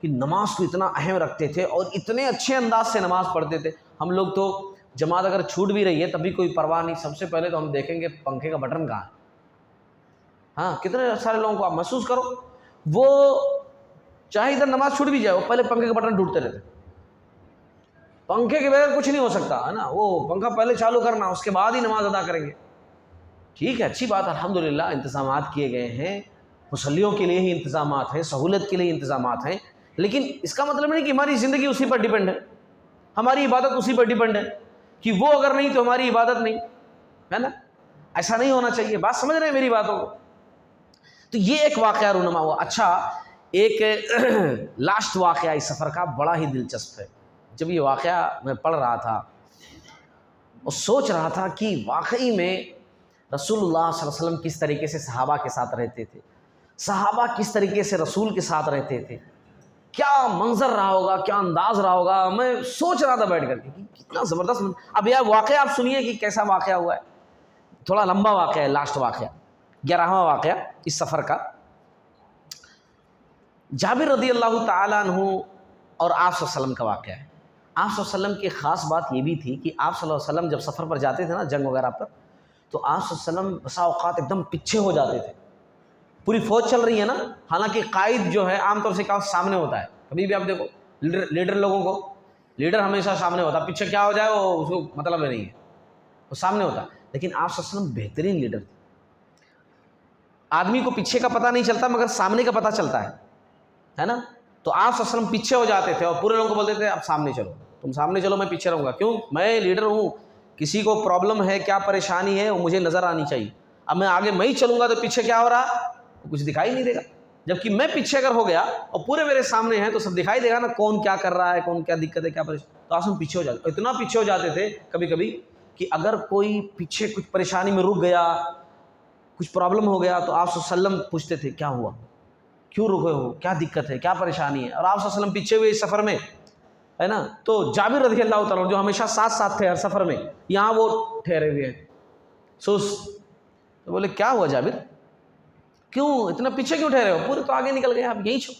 کہ نماز کو اتنا اہم رکھتے تھے اور اتنے اچھے انداز سے نماز پڑھتے تھے۔ ہم لوگ تو جماعت اگر چھوٹ بھی رہی ہے تب بھی کوئی پرواہ نہیں، سب سے پہلے تو ہم دیکھیں گے پنکھے کا بٹن کہاں ہے۔ ہاں، کتنے سارے لوگوں کو آپ محسوس کرو، وہ چاہے ادھر نماز چھوٹ بھی جائے وہ پہلے پنکھے کا بٹن ڈھونڈتے رہتے، پنکھے کے بغیر کچھ نہیں ہو سکتا، ہے نا، وہ پنکھا پہلے چالو کرنا، اس کے بعد ہی نماز ادا کریں گے۔ ٹھیک ہے، اچھی بات، الحمدللہ انتظامات کیے گئے ہیں، مصلیوں کے لیے ہی انتظامات ہیں، سہولت کے لیے انتظامات ہیں، لیکن اس کا مطلب نہیں کہ ہماری زندگی اسی پر ڈیپینڈ ہے، ہماری عبادت اسی پر ڈیپینڈ ہے کہ وہ اگر نہیں تو ہماری عبادت نہیں، ہے نا، ایسا نہیں ہونا چاہیے۔ بات سمجھ رہے ہیں میری باتوں کو؟ تو یہ ایک واقعہ رونما ہوا۔ اچھا، ایک لاسٹ واقعہ اس سفر کا بڑا ہی دلچسپ ہے۔ جب یہ واقعہ میں پڑھ رہا تھا اور سوچ رہا تھا کہ واقعی میں رسول اللہ صلی اللہ علیہ وسلم کس طریقے سے صحابہ کے ساتھ رہتے تھے، صحابہ کس طریقے سے رسول کے ساتھ رہتے تھے، کیا منظر رہا ہوگا، کیا انداز رہا ہوگا، میں سوچ رہا تھا بیٹھ کر کے کتنا زبردست۔ اب یہ واقعہ آپ سنیے کہ کیسا واقعہ ہوا ہے، تھوڑا لمبا واقعہ ہے، لاسٹ واقعہ 11واں واقعہ اس سفر کا۔ جابر رضی اللہ تعالیٰ عنہ اور آپ صلی اللہ علیہ وسلم کا واقعہ ہے۔ آپ صلی اللہ علیہ وسلم کی خاص بات یہ بھی تھی کہ آپ صلی اللہ علیہ وسلم جب سفر پر جاتے تھے نا، جنگ وغیرہ پر، تو آپ صلی اللہ علیہ وسلم بسا اوقات ایک دم پیچھے ہو جاتے تھے۔ پوری فوج چل رہی ہے نا، حالانکہ قائد جو ہے عام طور سے کیا سامنے ہوتا ہے، کبھی بھی آپ دیکھو لیڈر لوگوں کو، لیڈر ہمیشہ سامنے ہوتا ہے، پیچھے کیا ہو جائے وہ اس کو مطلب نہیں ہے، وہ سامنے ہوتا ہے۔ لیکن آپ صلی اللہ علیہ وسلم بہترین لیڈر تھے۔ آدمی کو پیچھے کا پتہ نہیں چلتا مگر سامنے کا پتہ چلتا ہے نا، تو آپ صلی اللہ علیہ وسلم پیچھے ہو جاتے تھے اور پورے لوگوں کو بولتے تھے اب سامنے چلو، تم سامنے چلو، میں پیچھے رہوں گا، کیوں؟ میں لیڈر ہوں، کسی کو پرابلم ہے، کیا پریشانی ہے وہ مجھے نظر آنی چاہیے۔ اب میں آگے میں ہی چلوں گا تو پیچھے کیا ہو رہا کچھ دکھائی نہیں دے گا، جبکہ میں پیچھے اگر ہو گیا اور پورے میرے سامنے ہیں تو سب دکھائی دے گا نا، کون کیا کر رہا ہے، کون کیا دقت ہے، کیا پریشانی۔ تو آپ ہم پیچھے ہو جاتے، اتنا پیچھے ہو جاتے تھے کبھی کبھی کہ اگر کوئی پیچھے کچھ پریشانی میں رک گیا، کچھ پرابلم ہو گیا، تو آپ صلی اللہ علیہ وسلم پوچھتے تھے کیا ہوا، کیوں رکے ہو، کیا دقت ہے، کیا پریشانی ہے، اور آپ صلی اللہ علیہ وسلم پیچھے ہوئے اس سفر میں، ہے نا۔ تو جابر رضی اللہ تعالیٰ جو ہمیشہ ساتھ ساتھ تھے ہر سفر میں، یہاں وہ ٹھہرے ہوئے ہیں۔ تو بولے کیا ہوا جابر، کیوں اتنا پیچھے کیوں ٹھہرے ہو، پورے تو آگے نکل گئے، آپ یہی چھو۔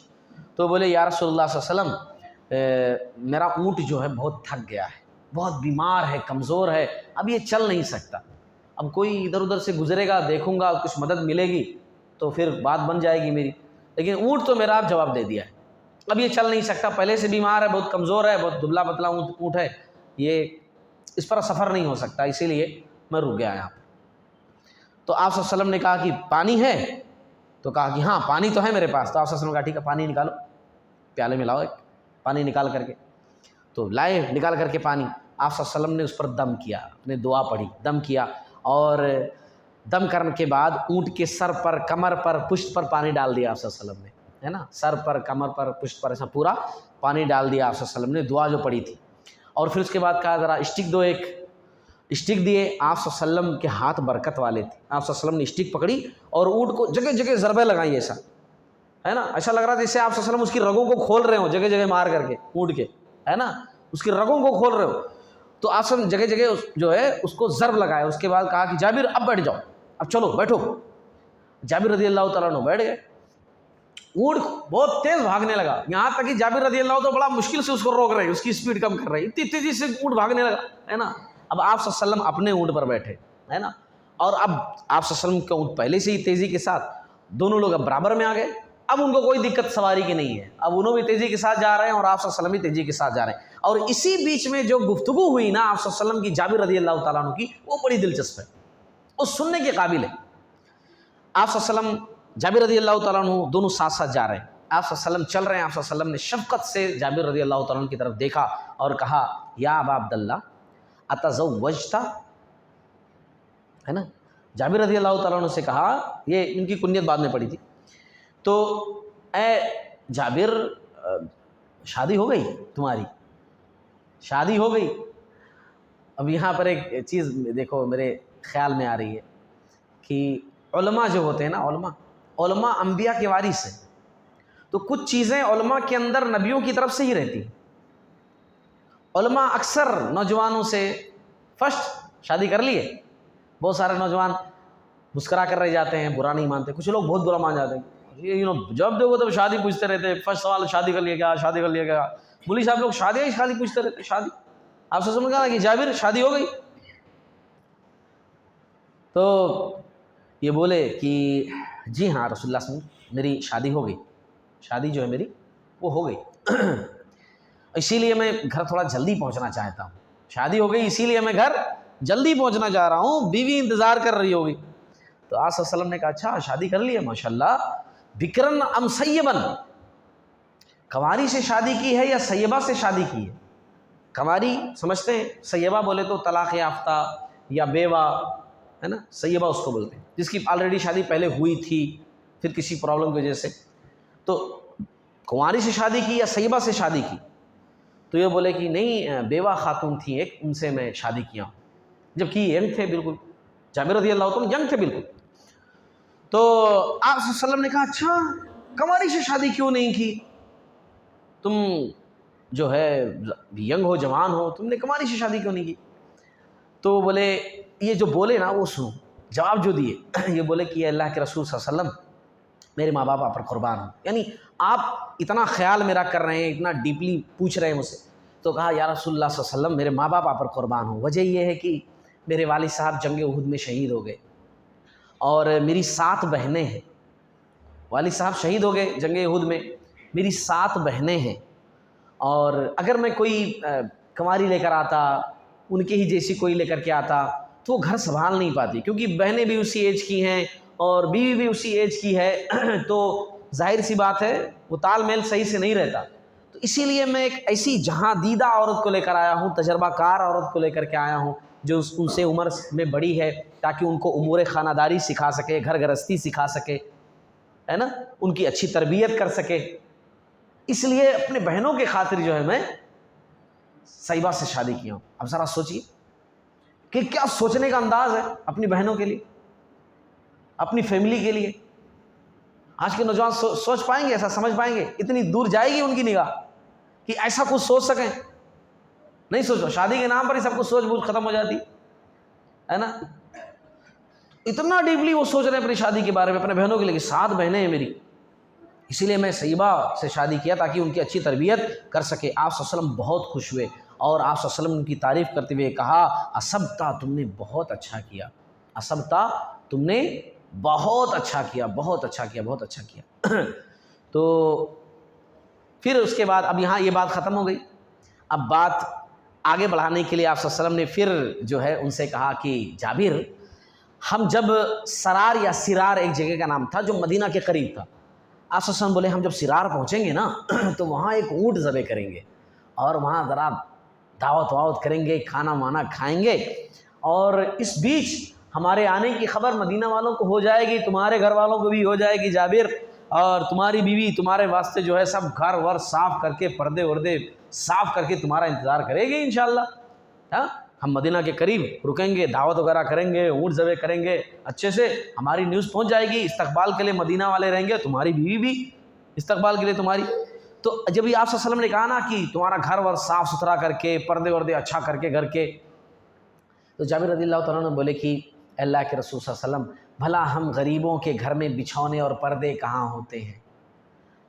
تو بولے یا رسول اللہ صلی اللہ علیہ وسلم، میرا اونٹ جو ہے بہت تھک گیا ہے، بہت بیمار ہے، کمزور ہے، اب یہ چل نہیں سکتا، اب کوئی ادھر ادھر سے گزرے گا، دیکھوں گا کچھ مدد ملے گی تو پھر بات بن جائے گی میری، لیکن اونٹ تو میرا آپ جواب دے دیا ہے، اب یہ چل نہیں سکتا، پہلے سے بیمار ہے، بہت کمزور ہے، بہت دبلا پتلا اونٹ ہے، یہ اس پر سفر نہیں ہو سکتا، اسی لیے میں رک گیا یہاں پر۔ تو آپ صلی اللہ علیہ وسلم نے کہا کہ پانی ہے، تو کہا کہ ہاں پانی تو ہے میرے پاس۔ تو آپ صلی اللہ علیہ وسلم نے کہا ٹھیک ہے پانی نکالو، پیالے میں لاؤ ایک پانی نکال کر کے، تو لائے نکال کر کے پانی۔ آپ صلی اللہ علیہ وسلم نے اس پر دم کیا، اپنے دعا پڑھی، دم کیا، اور دم کرنے کے بعد اونٹ کے سر پر، کمر پر، پشت پر پانی ڈال دیا آپ صلی اللہ علیہ وسلم نے، ہے نا، سر پر، کمر پر، پشت پر، ایسا پورا پانی ڈال دیا آپ صلی اللہ علیہ وسلم نے، دعا جو پڑھی تھی۔ اور پھر اس کے بعد کہا ذرا اسٹک دو، ایک اسٹک دیے۔ آپ صلی اللہ علیہ وسلم کے ہاتھ برکت والے تھے، آپ صلی اللہ علیہ وسلم نے اسٹک پکڑی اور اونٹ کو جگہ جگہ ضربیں لگائیں، ایسا ہے نا، ایسا لگ رہا تھا جیسے آپ صلی اللہ علیہ وسلم اس کی رگوں کو کھول رہے ہوں، جگہ جگہ مار کر کے اونٹ کے، ہے نا، اس کی رگوں کو کھول رہے ہو۔ تو آپ صلی اللہ علیہ وسلم جگہ جگہ جو ہے اس کو ضرب لگایا، اس کے بعد کہا کہ جابر اب بیٹھ جاؤ، اب چلو بیٹھو۔ جابر رضی اللہ تعالیٰ عنہ بیٹھ گئے، اونٹ بہت تیز بھاگنے لگا، یہاں تک کہ جابر رضی اللہ تو بڑا مشکل سے اس کو روک رہے ہیں، اس کی اسپیڈ کم کر رہے ہیں، اتنی تیزی سے اونٹ بھاگنے لگا، ہے نا۔ اب آپ صلی اللہ علیہ وسلم اپنے اونٹ پر بیٹھے، ہے نا، اور اب آپ صلی اللہ علیہ وسلم کا اونٹ پہلے سے ہی تیزی کے ساتھ، دونوں لوگ اب برابر میں آ گئے، اب ان کو کوئی دقت سواری کی نہیں ہے، اب انہوں بھی تیزی کے ساتھ جا رہے ہیں اور آپ صلی اللہ علیہ وسلم بھی تیزی کے ساتھ جا رہے ہیں۔ اور اسی بیچ میں جو گفتگو ہوئی نا آپ صلی اللہ علیہ وسلم کی جابر رضی اللہ تعالیٰ عنہ کی، وہ بڑی دلچسپ ہے، وہ سننے کے قابل ہے۔ آپ صلی اللہ علیہ وسلم، جابر رضی اللہ تعالیٰ عنہ دونوں ساتھ ساتھ جا رہے ہیں، آپ صلی اللہ علیہ وسلم چل رہے ہیں، آپ صلی اللہ علیہ وسلم نے شفقت سے جابر رضی اللہ تعالیٰ عنہ کی طرف دیکھا اور کہا یا ابا عبداللہ اتزوجت، ہے نا، جابر رضی اللہ تعالیٰ عنہ سے کہا، یہ ان کی کنیت بعد میں پڑی تھی، تو اے جابر شادی ہو گئی تمہاری، شادی ہو گئی؟ اب یہاں پر ایک چیز دیکھو میرے خیال میں آ رہی ہے کہ علماء جو ہوتے ہیں نا، علماء انبیاء کے وارث ہیں، تو کچھ چیزیں علماء کے اندر نبیوں کی طرف سے ہی رہتی ہیں۔ علماء اکثر نوجوانوں سے فرسٹ شادی کر لیے، بہت سارے نوجوان مسکرا کر رہ جاتے ہیں، برا نہیں مانتے، کچھ لوگ بہت برا مان جاتے ہیں، جب دیکھو تب شادی پوچھتے رہتے، فرسٹ سوال شادی کر لیا کیا، شادی کر لیا کیا، مولوی صاحب لوگ شادی پوچھتے رہتے، شادی۔ آپ سے سمجھ گیا کہ جابر شادی ہو گئی؟ تو یہ بولے کہ جی ہاں رسول اللہ صلی اللہ علیہ وسلم میری شادی ہو گئی، شادی جو ہے میری وہ ہو گئی، اسی لیے میں گھر تھوڑا جلدی پہنچنا چاہتا ہوں، شادی ہو گئی اسی لیے میں گھر جلدی پہنچنا چاہ رہا ہوں، بیوی انتظار کر رہی ہوگی۔ تو آپ صلی اللہ علیہ وسلم نے کہا اچھا شادی کر لی ہے، ماشاء اللہ، بکرن ام سیبن، کنواری سے شادی کی ہے یا سیبہ سے شادی کی ہے؟ کنواری سمجھتے ہیں، سیبہ بولے تو طلاق یافتہ یا بیوہ ہے نا، سیبہ اس کو بولتے ہیں جس کی آلریڈی شادی پہلے ہوئی تھی پھر کسی پرابلم کی وجہ سے۔ تو کنواری سے شادی کی یا سیبہ سے شادی کی؟ تو یہ بولے کہ نہیں بیوہ خاتون تھی ایک، ان سے میں شادی کیا ہوں، جبکہ ینگ تھے بالکل، جابر رضی اللہ عنہ ینگ تھے بالکل۔ تو آپ صلی اللہ علیہ وسلم نے کہا اچھا کنواری سے شادی کیوں نہیں کی؟ تم جو ہے ینگ ہو، جوان ہو، تم نے کنواری سے شادی کیوں نہیں کی؟ تو بولے یہ جو بولے نا وہ سنو، جواب جو دیے یہ بولے کہ اللہ کے رسول صلی اللہ علیہ وسلم میرے ماں باپ آپ پر قربان ہوں، یعنی آپ اتنا خیال میرا کر رہے ہیں، اتنا ڈیپلی پوچھ رہے ہیں مجھ سے۔ تو کہا یا رسول اللہ صلی اللہ علیہ وسلم میرے ماں باپ آپ پر قربان ہوں، وجہ یہ ہے کہ میرے والد صاحب جنگ احد میں شہید ہو گئے اور میری 7 بہنیں ہیں، والد صاحب شہید ہو گئے جنگ احد میں، میری 7 بہنیں ہیں، اور اگر میں کوئی کنواری لے کر آتا، ان کے ہی جیسی کوئی لے کر کے آتا تو وہ گھر سنبھال نہیں پاتی، کیونکہ بہنیں بھی اسی ایج کی ہیں اور بیوی بھی اسی ایج کی ہے، تو ظاہر سی بات ہے وہ تال میل صحیح سے نہیں رہتا۔ تو اسی لیے میں ایک ایسی جہاں دیدہ عورت کو لے کر آیا ہوں، تجربہ کار عورت کو لے کر کے آیا ہوں جو ان سے عمر میں بڑی ہے، تاکہ ان کو امور خانہ داری سکھا سکے، گھر گرہستی سکھا سکے، ہے نا، ان کی اچھی تربیت کر سکے۔ اس لیے اپنے بہنوں کے خاطر جو ہے میں سیبہ سے شادی کیا ہوں۔ اب ذرا سوچیے کہ کیا سوچنے کا انداز ہے اپنی بہنوں کے لیے، اپنی فیملی کے لیے۔ آج کے نوجوان سوچ پائیں گے، ایسا سمجھ پائیں گے؟ اتنی دور جائے گی ان کی نگاہ کہ ایسا کچھ سوچ سکیں؟ نہیں سوچو، شادی کے نام پر ہی سب کچھ سوچ بوجھ ختم ہو جاتی ہے نا۔ اتنا ڈیپلی وہ سوچ رہے ہیں اپنی شادی کے بارے میں، اپنے بہنوں کے لیے کہ 7 بہنیں ہیں میری، اسی لیے میں سیبہ سے شادی کیا تاکہ ان کی اچھی تربیت کر سکے۔ آپ صلی اللہ علیہ وسلم بہت خوش ہوئے اور آپ صلی اللہ علیہ وسلم نے ان کی تعریف کرتے ہوئے کہا اصبتا، تم نے بہت اچھا کیا، اصبتا، تم نے بہت اچھا کیا، بہت اچھا کیا، بہت اچھا کیا۔ تو پھر اس کے بعد اب یہاں یہ بات ختم ہو گئی، اب بات آگے بڑھانے کے لیے آپ صلی اللہ علیہ وسلم نے پھر جو ہے ان سے کہا کہ جابر، ہم جب سرار یا سرار ایک جگہ کا نام تھا جو مدینہ کے قریب تھا، آپ صلی اللہ علیہ وسلم بولے ہم جب سرار پہنچیں گے نا تو وہاں ایک اونٹ ذبح کریں گے اور وہاں ذرا دعوت کریں گے، کھانا وانا کھائیں گے، اور اس بیچ ہمارے آنے کی خبر مدینہ والوں کو ہو جائے گی، تمہارے گھر والوں کو بھی ہو جائے گی جابر، اور تمہاری بیوی تمہارے واسطے جو ہے سب گھر ور صاف کر کے، پردے وردے صاف کر کے تمہارا انتظار کرے گی انشاءاللہ۔ ہاں، ہم مدینہ کے قریب رکیں گے، دعوت وغیرہ کریں گے، اونٹ ذبح کریں گے، اچھے سے ہماری نیوز پہنچ جائے گی، استقبال کے لیے مدینہ والے رہیں گے، تمہاری بیوی بھی استقبال کے لیے تمہاری۔ تو جب یہ آپ صلی اللہ علیہ وسلم نے کہا نا کہ تمہارا گھر ور صاف ستھرا کر کے، پردے وردے اچھا کر کے گھر کے، تو جابر رضی اللہ تعالیٰ نے بولے کہ اللہ کے رسول صلی اللہ علیہ وسلم، بھلا ہم غریبوں کے گھر میں بچھونے اور پردے کہاں ہوتے ہیں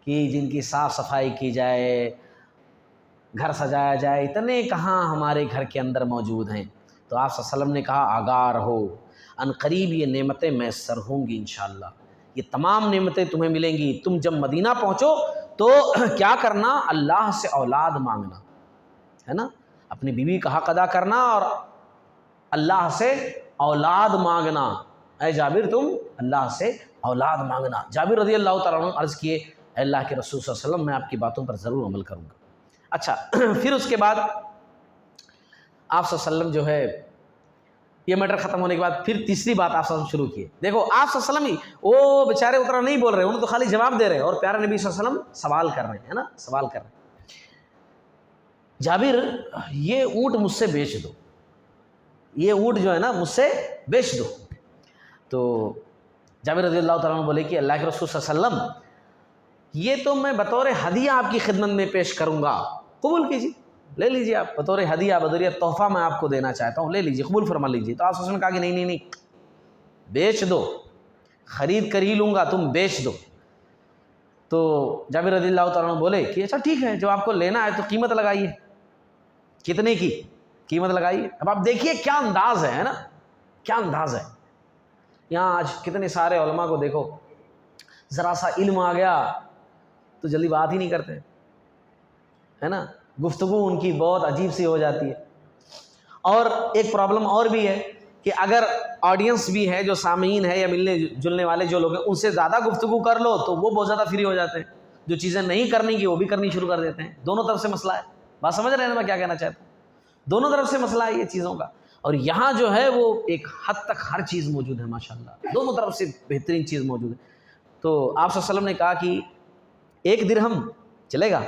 کہ جن کی صاف صفائی کی جائے، گھر سجایا جائے، اتنے کہاں ہمارے گھر کے اندر موجود ہیں۔ تو آپ صلی اللہ علیہ وسلم نے کہا آگار ہو، ان قریب یہ نعمتیں میسر ہوں گی انشاءاللہ، یہ تمام نعمتیں تمہیں ملیں گی۔ تم جب مدینہ پہنچو تو کیا کرنا؟ اللہ سے اولاد مانگنا، ہے نا، اپنی بیوی کا حق ادا کرنا اور اللہ سے اولاد مانگنا۔ اے جابر تم اللہ سے اولاد مانگنا۔ جابر رضی اللہ تعالیٰ عنہ عرض کیے اے اللہ کے رسول صلی اللہ علیہ وسلم، میں آپ کی باتوں پر ضرور عمل کروں گا۔ اچھا، پھر اس کے بعد آپ صلی اللہ علیہ وسلم جو ہے یہ میٹر ختم ہونے کے بعد پھر تیسری بات آپ صلی اللہ علیہ وسلم شروع کیے۔ دیکھو آپ صلی اللہ علیہ وسلم وہ بیچارے اتنا نہیں بول رہے، انہوں تو خالی جواب دے رہے، اور پیارے نبی صلی اللہ علیہ وسلم سوال کر رہے ہیں، ہے نا، سوال کر رہے ہیں۔ جابر یہ اونٹ مجھ سے بیچ دو، یہ اونٹ جو ہے نا مجھ سے بیچ دو۔ تو جابر رضی اللہ تعالیٰ عنہ بولے کہ اللہ کے رسول صلی اللہ علیہ وسلم یہ تو میں بطور ہدیہ آپ کی خدمت میں پیش کروں گا، قبول کیجیے، لے لیجیے آپ، بطور ہدیہ بدریہ تحفہ میں آپ کو دینا چاہتا ہوں، لے لیجیے، قبول فرما لیجیے۔ تو آپ صلی اللہ علیہ وسلم نے کہا کہ نہیں، بیچ دو، خرید کر ہی لوں گا، تم بیچ دو۔ تو جابر رضی اللہ تعالیٰ عنہ بولے کہ اچھا ٹھیک ہے، جو آپ کو لینا ہے تو قیمت لگائیے، کتنے کی قیمت لگائیے۔ اب آپ دیکھیے کیا انداز ہے نا، کیا انداز ہے۔ یہاں آج کتنے سارے علماء کو دیکھو، ذرا سا علم آ گیا تو جلدی بات ہی نہیں کرتے، ہے نا، گفتگو ان کی بہت عجیب سی ہو جاتی ہے۔ اور ایک پرابلم اور بھی ہے کہ اگر آڈینس بھی ہے جو سامعین ہے یا ملنے جلنے والے جو لوگ ہیں ان سے زیادہ گفتگو کر لو تو وہ بہت زیادہ فری ہو جاتے ہیں، جو چیزیں نہیں کرنی کی وہ بھی کرنی شروع کر دیتے ہیں۔ دونوں طرف سے مسئلہ ہے، بات سمجھ رہے ہیں میں کیا کہنا چاہتا ہوں؟ دونوں طرف سے مسئلہ ہے یہ چیزوں کا، اور یہاں جو ہے وہ ایک حد تک ہر چیز موجود ہے ماشاءاللہ، دونوں طرف سے بہترین چیز موجود ہے۔ تو آپ صلی اللہ علیہ وسلم نے کہا کہ 1 درہم چلے گا؟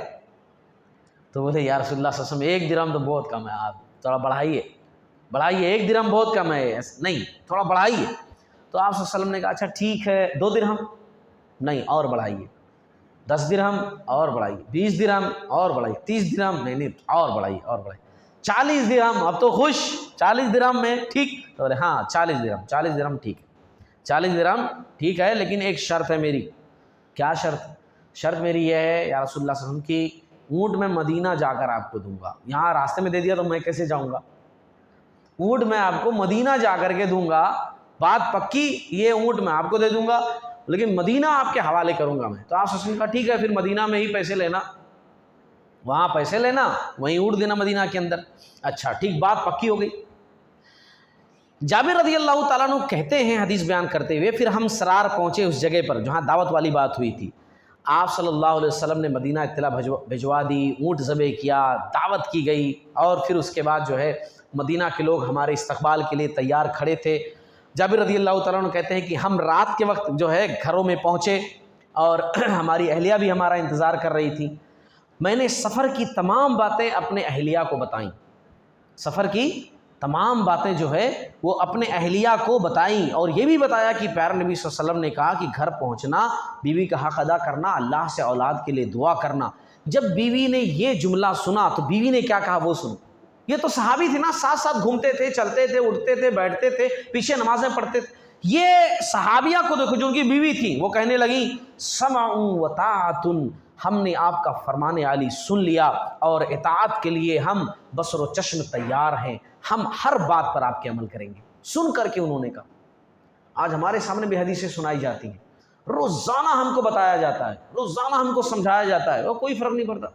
تو بولے یا رسول اللہ صلی اللہ علیہ وسلم 1 درہم تو بہت کم ہے، آپ تھوڑا بڑھائیے 1 درہم بہت کم ہے، نہیں تھوڑا بڑھائیے۔ تو آپ صلی اللہ علیہ وسلم نے کہا اچھا ٹھیک ہے 2 درہم، نہیں اور بڑھائیے، 10 درہم اور بڑھائیے، 20 درہم اور بڑھائیے، 30 درہم، نہیں اور بڑھائیے، 40 درہم، اب تو خوش، 40 درہم میں ٹھیک؟ تو بولے ہاں 40 درہم ٹھیک ہے، 40 درہم ٹھیک ہے، لیکن ایک شرط ہے میری۔ کیا شرط؟ شرط میری یہ ہے یا رسول اللہ صلی اللہ علیہ وسلم کی اونٹ میں مدینہ جا کر آپ کو دوں گا، یہاں راستے میں دے دیا تو میں کیسے جاؤں گا؟ اونٹ میں آپ کو مدینہ جا کر کے دوں گا، بات پکی، یہ اونٹ میں آپ کو دے دوں گا لیکن مدینہ آپ کے حوالے کروں گا میں۔ تو آپ صلی اللہ علیہ وسلم کا ٹھیک ہے، پھر مدینہ میں ہی پیسے لینا، وہاں پیسے لینا، وہیں اونٹ دینا مدینہ کے اندر۔ اچھا ٹھیک، بات پکی ہو گئی۔ جابر رضی اللہ تعالیٰ عنہ کہتے ہیں حدیث بیان کرتے ہوئے پھر ہم سرار پہنچے اس جگہ پر جہاں دعوت والی بات ہوئی تھی۔ آپ صلی اللہ علیہ وسلم نے مدینہ اطلاع بھجوا دی، اونٹ ذبح کیا، دعوت کی گئی، اور پھر اس کے بعد جو ہے مدینہ کے لوگ ہمارے استقبال کے لیے تیار کھڑے تھے۔ جابر رضی اللہ تعالیٰ عنہ کہتے ہیں کہ ہم رات کے وقت جو ہے گھروں میں پہنچے اور ہماری اہلیہ بھی ہمارا انتظار کر رہی تھی۔ میں نے سفر کی تمام باتیں اپنے اہلیہ کو بتائیں، سفر کی تمام باتیں جو ہے وہ اپنے اہلیہ کو بتائیں، اور یہ بھی بتایا کہ پیارے نبی صلی اللہ علیہ وسلم نے کہا کہ گھر پہنچنا، بیوی کا حق ادا کرنا، اللہ سے اولاد کے لیے دعا کرنا۔ جب بیوی نے یہ جملہ سنا تو بیوی نے کیا کہا وہ سنو۔ یہ تو صحابی تھے نا، ساتھ ساتھ گھومتے تھے، چلتے تھے، اٹھتے تھے، بیٹھتے تھے، پیچھے نمازیں پڑھتے تھے۔ یہ صحابیہ کو دیکھو جو ان کی بیوی تھی، وہ کہنے لگیں سمعوا وطاعۃ، ہم نے آپ کا فرمان عالی سن لیا اور اطاعت کے لیے ہم بصر و چشم تیار ہیں، ہم ہر بات پر آپ کے عمل کریں گے۔ سن کر کے انہوں نے کہا۔ آج ہمارے سامنے بھی حدیثیں سنائی جاتی ہیں، روزانہ ہم کو بتایا جاتا ہے، روزانہ ہم کو سمجھایا جاتا ہے، وہ کوئی فرق نہیں پڑتا۔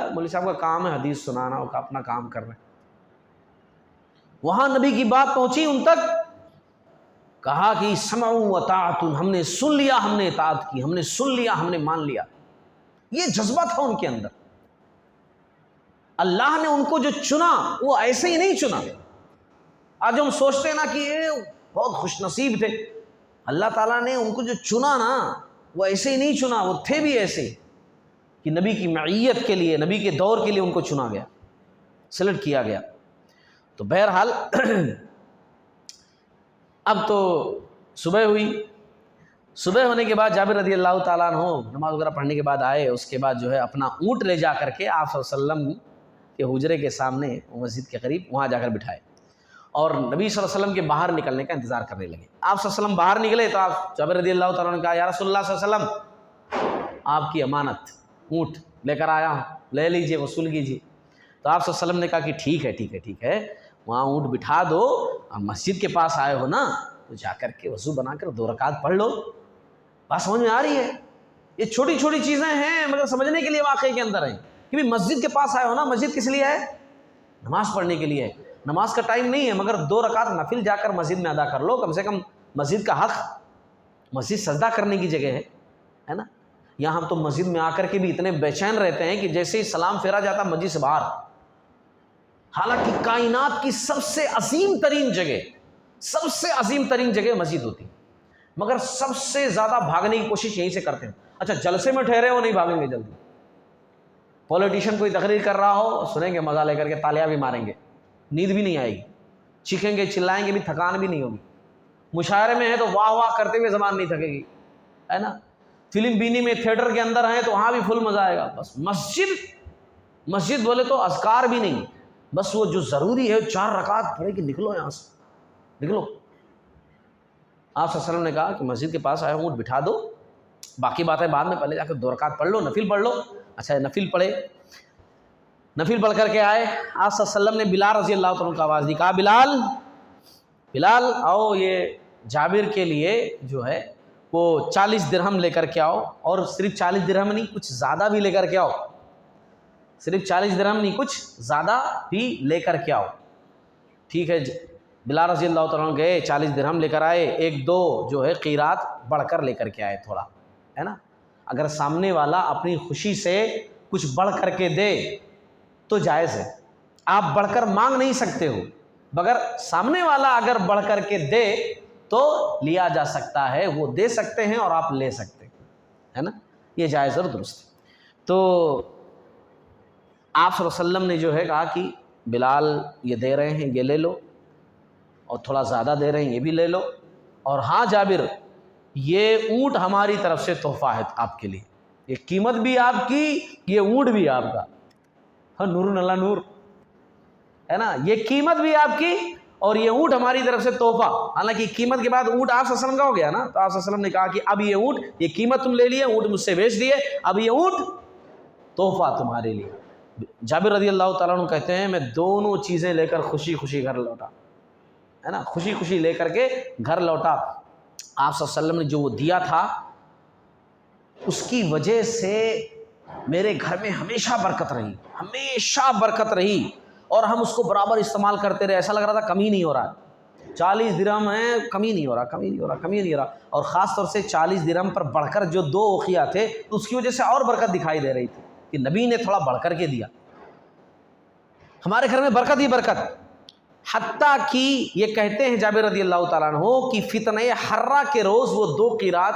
مولوی صاحب کا کام ہے حدیث سنانا، وہ اپنا کام کر رہے ہیں۔ وہاں نبی کی بات پہنچی ان تک، کہا کہ سمعوا وطاعۃ، ہم نے سن لیا، ہم نے اطاعت کی، ہم نے سن لیا، ہم نے مان لیا۔ یہ جذبہ تھا ان کے اندر۔ اللہ نے ان کو جو چنا وہ ایسے ہی نہیں چنا۔ آج ہم سوچتے ہیں نا کہ یہ بہت خوش نصیب تھے، اللہ تعالیٰ نے ان کو جو چنا نا وہ ایسے ہی نہیں چنا، وہ تھے بھی ایسے کہ نبی کی معیت کے لیے، نبی کے دور کے لیے ان کو چنا گیا، سلیکٹ کیا گیا۔ تو بہرحال اب تو صبح ہوئی، صبح ہونے کے بعد جابر رضی اللہ تعالیٰ عنہ نماز وغیرہ پڑھنے کے بعد آئے، اس کے بعد جو ہے اپنا اونٹ لے جا کر کے آپ صلی اللہ علیہ وسلم کے حجرے کے سامنے مسجد کے قریب وہاں جا کر بٹھائے، اور نبی صلی اللہ علیہ وسلم کے باہر نکلنے کا انتظار کرنے لگے۔ آپ صلی اللہ علیہ وسلم باہر نکلے تو آپ جابر رضی اللہ تعالیٰ نے کہا یا رسول اللہ صلی اللہ علیہ وسلم آپ کی امانت اونٹ لے کر آیا ہوں، لے لیجئے، وصول کیجیے۔ تو آپ صلی اللہ علیہ وسلم نے کہا کہ ٹھیک ہے، وہاں اونٹ بٹھا دو، اور مسجد کے پاس آئے ہو نا تو جا کر کے وضو بنا کر 2 رکعت پڑھ لو۔ بات سمجھ میں آ رہی ہے؟ یہ چھوٹی چھوٹی چیزیں ہیں مگر سمجھنے کے لیے واقعے کے اندر ہیں کہ بھی مسجد کے پاس آئے ہو نا، مسجد کس لیے ہے؟ نماز پڑھنے کے لیے ہے۔ نماز کا ٹائم نہیں ہے مگر 2 رکعت نفل جا کر مسجد میں ادا کر لو، کم سے کم مسجد کا حق، مسجد سجدہ کرنے کی جگہ ہے نا۔ یہاں ہم تو مسجد میں آ کر کے بھی اتنے بے چین رہتے ہیں کہ جیسے ہی سلام پھیرا جاتا مسجد سے باہر، حالانکہ کائنات کی سب سے عظیم ترین جگہ مسجد ہوتی ہے، مگر سب سے زیادہ بھاگنے کی کوشش یہیں سے کرتے ہیں۔ اچھا جلسے میں ٹھہرے ہو نہیں بھاگیں گے جلدی، پولیٹیشین کوئی تقریر کر رہا ہو سنیں گے، مزہ لے کر کے تالیاں بھی ماریں گے، نیند بھی نہیں آئے گی، چیخیں گے چلائیں گے بھی تھکان بھی نہیں ہوگی، مشاعرے میں ہے تو واہ واہ کرتے ہوئے زبان نہیں تھکے گی، ہے نا، فلم بینی میں تھیٹر کے اندر ہیں تو وہاں بھی فل مزہ آئے گا۔ بس مسجد بولے تو اذکار بھی نہیں، بس وہ جو ضروری ہے 4 رکعت پڑھے کہ نکلو یہاں سے، نکلو۔ آپ صلی اللہ علیہ وسلم نے کہا کہ مسجد کے پاس آئے اونٹ بٹھا دو، باقی باتیں بعد میں، پہلے جا کے 2 رکعت پڑھ لو، نفل پڑھ لو۔ اچھا نفل پڑھے، نفل پڑھ کر کے آئے، آپ صلی اللہ علیہ وسلم نے بلال رضی اللہ عنہ کو آواز دی، کہا بلال آؤ، یہ جابر کے لیے جو ہے وہ 40 درہم لے کر کے آؤ، اور صرف 40 درہم نہیں، کچھ زیادہ بھی لے کر کے آؤ، صرف 40 درہم نہیں، کچھ زیادہ بھی لے کر کے آؤ۔ ٹھیک ہے، بلال رضی اللہ عنہ گئے، 40 درہم لے کر آئے، 1-2 جو ہے قیرات بڑھ کر لے کر کے آئے تھوڑا، ہے نا۔ اگر سامنے والا اپنی خوشی سے کچھ بڑھ کر کے دے تو جائز ہے، آپ بڑھ کر مانگ نہیں سکتے ہو، مگر سامنے والا اگر بڑھ کر کے دے تو لیا جا سکتا ہے، وہ دے سکتے ہیں اور آپ لے سکتے ہیں، ہے نا، یہ جائز اور درست ہے۔ تو آپ صلی اللہ علیہ وسلم نے جو ہے کہا کہ بلال یہ دے رہے ہیں یہ لے لو، اور تھوڑا زیادہ دے رہے ہیں یہ بھی لے لو، اور ہاں جابر یہ اونٹ ہماری طرف سے تحفہ ہے آپ کے لیے، یہ قیمت بھی آپ کی، یہ اونٹ بھی آپ کا، ہاں نور اللہ نور، ہے نا، یہ قیمت بھی آپ کی اور یہ اونٹ ہماری طرف سے تحفہ۔ حالانکہ قیمت کے بعد اونٹ آپ صلی اللہ علیہ وسلم کا ہو گیا نا، تو آپ صلی اللہ علیہ وسلم نے کہا کہ اب یہ اونٹ، یہ قیمت تم لے لیے، اونٹ مجھ سے بیچ دیے، اب یہ اونٹ تحفہ تمہارے لیے۔ جابر رضی اللہ تعالیٰ عنہ کہتے ہیں میں دونوں چیزیں لے کر خوشی خوشی گھر لوٹا، ہے نا، خوشی خوشی لے کر کے گھر لوٹا۔ آپ صلی اللہ علیہ وسلم نے جو وہ دیا تھا اس کی وجہ سے میرے گھر میں ہمیشہ برکت رہی، ہمیشہ برکت رہی، اور ہم اس کو برابر استعمال کرتے رہے، ایسا لگ رہا تھا کمی نہیں ہو رہا، 40 درہم ہیں کمی نہیں ہو رہا، اور خاص طور سے 40 درہم پر بڑھ کر جو 2 اوقیہ تھے تو اس کی وجہ سے اور برکت دکھائی دے رہی تھی کہ نبی نے تھوڑا بڑھ کر کے دیا، ہمارے گھر میں برکت ہی برکت۔ حتیٰ کہ یہ کہتے ہیں جابر رضی اللہ تعالیٰ عنہ کہ فتنہ حرہ کے روز وہ 2 قیرات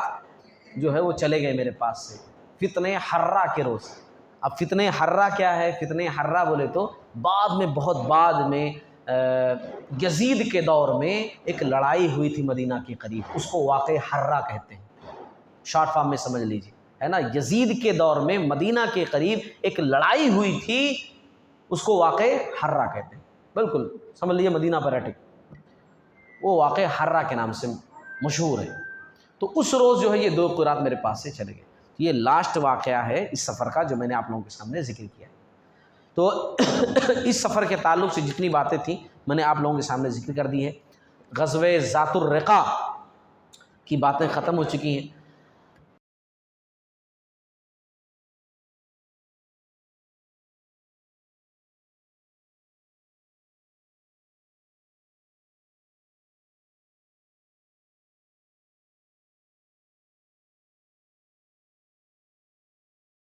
جو ہے وہ چلے گئے میرے پاس سے، فتنہ حرہ کے روز۔ اب فتنہ حرہ کیا ہے؟ فتنہ حرہ بولے تو بہت بعد میں یزید کے دور میں ایک لڑائی ہوئی تھی مدینہ کے قریب، اس کو واقع حرہ کہتے ہیں، شارٹ فارم میں سمجھ لیجیے، ہے نا، یزید کے دور میں مدینہ کے قریب ایک لڑائی ہوئی تھی، اس کو واقع حرہ کہتے ہیں، بالکل سمجھ لیجیے مدینہ پر اٹک، وہ واقع حرہ کے نام سے مشہور ہے۔ تو اس روز جو ہے یہ 2 قیرات میرے پاس سے چلے گئے۔ یہ لاسٹ واقعہ ہے اس سفر کا جو میں نے آپ لوگوں کے سامنے ذکر کیا ہے۔ تو اس سفر کے تعلق سے جتنی باتیں تھیں میں نے آپ لوگوں کے سامنے ذکر کر دی ہے۔ غزوہ ذات الرقاع کی باتیں ختم ہو چکی ہیں،